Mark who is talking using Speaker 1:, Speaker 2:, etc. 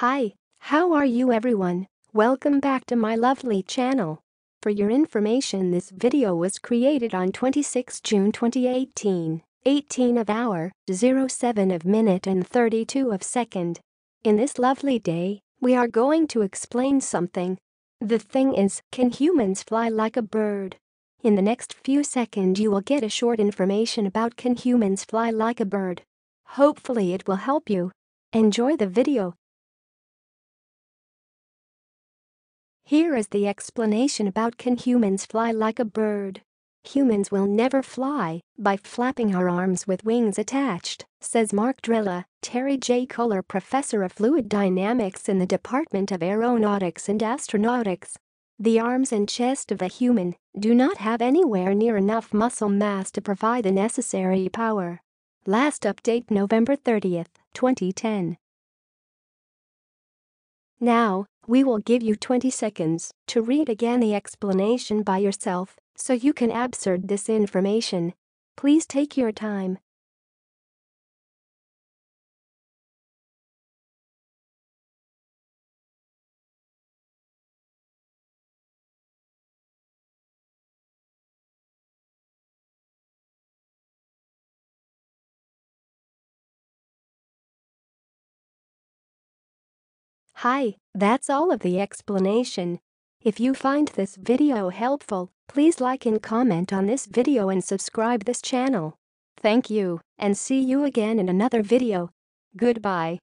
Speaker 1: Hi, how are you everyone? Welcome back to my lovely channel. For your information, this video was created on 26 June 2018, 18 of hour, 07 of minute and 32 of second. In this lovely day, we are going to explain something. The thing is, can humans fly like a bird? In the next few seconds you will get a short information about can humans fly like a bird. Hopefully it will help you. Enjoy the video. Here is the explanation about can humans fly like a bird. Humans will never fly by flapping our arms with wings attached, says Mark Drella, Terry J. Kohler Professor of Fluid Dynamics in the Department of Aeronautics and Astronautics. The arms and chest of a human do not have anywhere near enough muscle mass to provide the necessary power. Last update November 30, 2010. Now, we will give you 20 seconds to read again the explanation by yourself so you can absorb this information. Please take your time. Hi, that's all of the explanation. If you find this video helpful, please like and comment on this video and subscribe this channel. Thank you, and see you again in another video. Goodbye.